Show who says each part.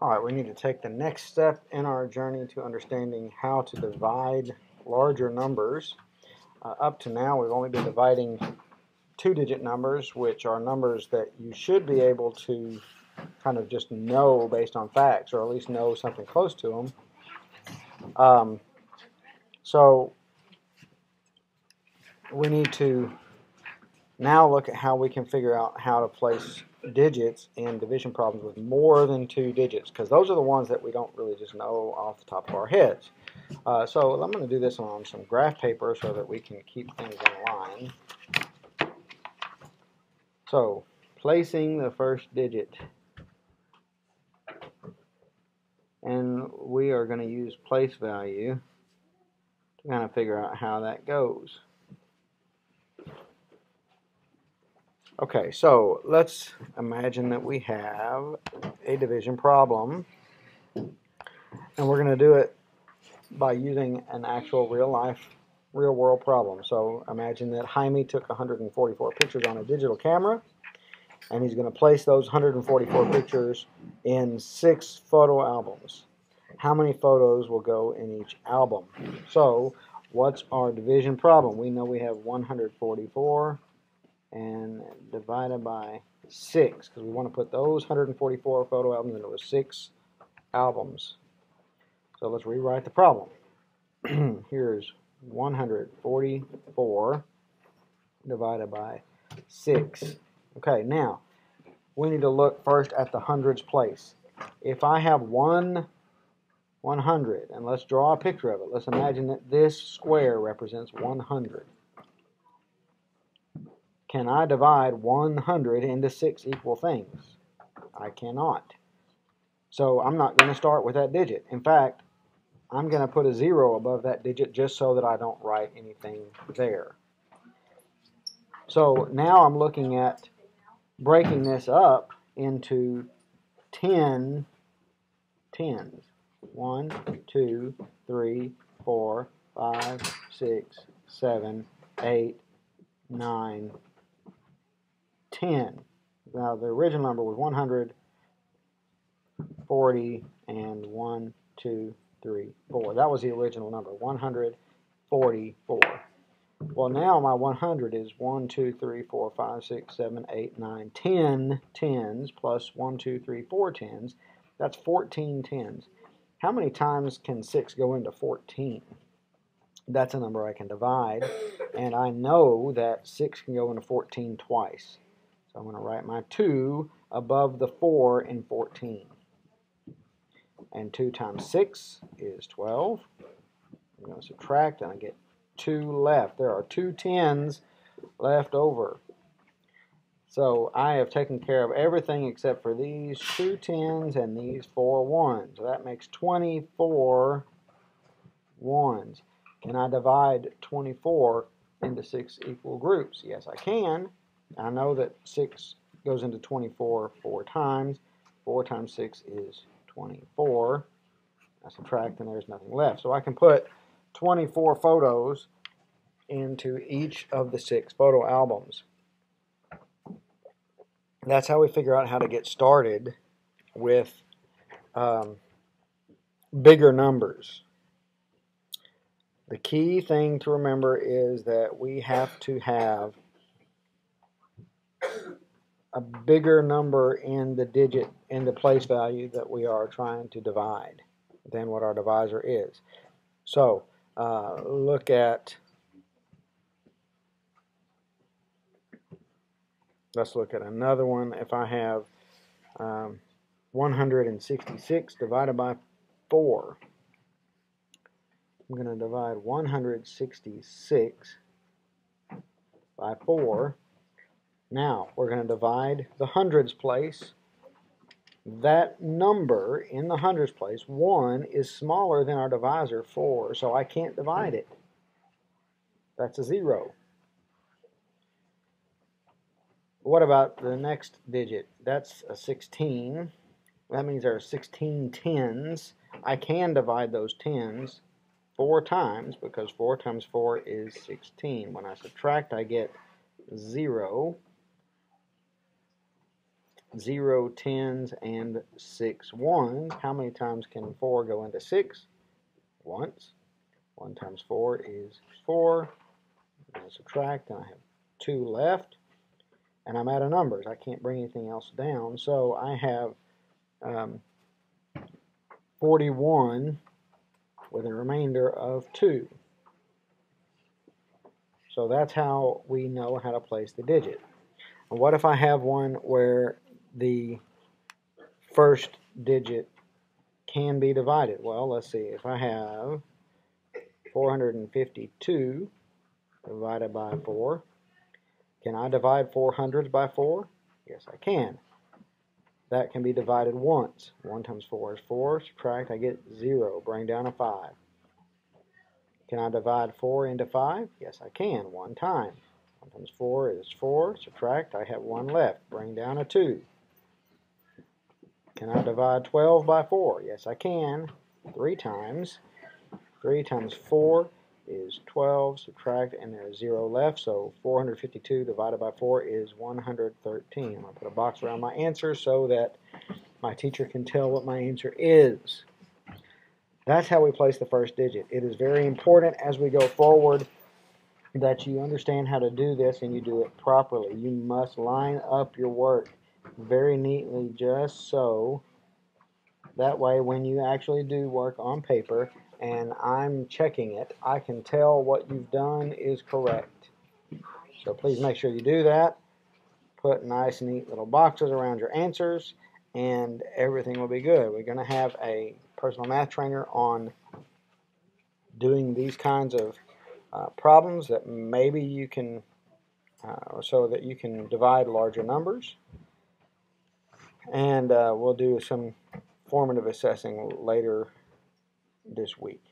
Speaker 1: Alright, we need to take the next step in our journey to understanding how to divide larger numbers. Up to now, we've only been dividing two-digit numbers, which are numbers that you should be able to kind of just know based on facts, or at least know something close to them. So we need to now look at how we can figure out how to place digits in division problems with more than two digits, because those are the ones that we don't really just know off the top of our heads. So I'm going to do this on some graph paper so that we can keep things in line. So placing the first digit, and we are going to use place value to kind of figure out how that goes. Okay, so let's imagine that we have a division problem, and we're going to do it by using an actual real world problem. So imagine that Jaime took 144 pictures on a digital camera, and he's going to place those 144 pictures in 6 photo albums. How many photos will go in each album? So what's our division problem? We know we have 144 and divided by 6, because we want to put those 144 photo albums into 6 albums. So let's rewrite the problem. Here's 144 divided by 6. Okay, now we need to look first at the hundreds place. If I have 100, and let's draw a picture of it. Let's imagine that this square represents 100. Can I divide 100 into 6 equal things? I cannot. So I'm not going to start with that digit. In fact, I'm going to put a 0 above that digit just so that I don't write anything there. So now I'm looking at breaking this up into 10 tens. 1, 2, 3, 4, 5, 6, 7, 8, 9, 10. Now the original number was 140 and 1, 2, 3, 4. That was the original number, 144. Well, now my 100 is 1, 2, 3, 4, 5, 6, 7, 8, 9, 10 tens plus 1, 2, 3, 4 tens. That's 14 tens. How many times can 6 go into 14? That's a number I can divide, and I know that 6 can go into 14 twice. So I'm going to write my 2 above the 4 in 14. And 2 times 6 is 12. I'm going to subtract, and I get 2 left. There are 2 tens left over. So I have taken care of everything except for these 2 tens and these 4 ones. So that makes 24 ones. Can I divide 24 into 6 equal groups? Yes, I can. I know that 6 goes into 24 4 times. 4 times 6 is 24. I subtract and there's nothing left. So I can put 24 photos into each of the 6 photo albums. That's how we figure out how to get started with bigger numbers. The key thing to remember is that we have to have a bigger number in the place value that we are trying to divide than what our divisor is. So let's look at another one. If I have 166 divided by 4, I'm going to divide 166 by 4. Now we're going to divide the hundreds place. That number in the hundreds place, 1, is smaller than our divisor, 4, so I can't divide it. That's a 0. What about the next digit? That's a 16. That means there are 16 tens. I can divide those tens 4 times because 4 times 4 is 16. When I subtract, I get 0. 0 10s, and 6 1s. How many times can 4 go into 6? Once. 1 times 4 is 4. I subtract, and I have 2 left. And I'm out of numbers. I can't bring anything else down. So I have 41 with a remainder of 2. So that's how we know how to place the digit. And what if I have one where the first digit can be divided? Well, let's see. If I have 452 divided by 4, can I divide 400s by 4? Yes, I can. That can be divided once. 1 times 4 is 4. Subtract, I get 0. Bring down a 5. Can I divide 4 into 5? Yes, I can. 1 time. 1 times 4 is 4. Subtract, I have 1 left. Bring down a 2. Can I divide 12 by 4? Yes, I can. 3 times. 3 times 4 is 12. Subtract, and there's 0 left. So 452 divided by 4 is 113. I'm going to put a box around my answer so that my teacher can tell what my answer is. That's how we place the first digit. It is very important as we go forward that you understand how to do this and you do it properly. You must line up your work very neatly, just so that way when you actually do work on paper and I'm checking it, I can tell what you've done is correct. So please make sure you do that. Put nice neat little boxes around your answers and everything will be good. We're going to have a personal math trainer on doing these kinds of problems that maybe you can so that you can divide larger numbers, and we'll do some formative assessing later this week.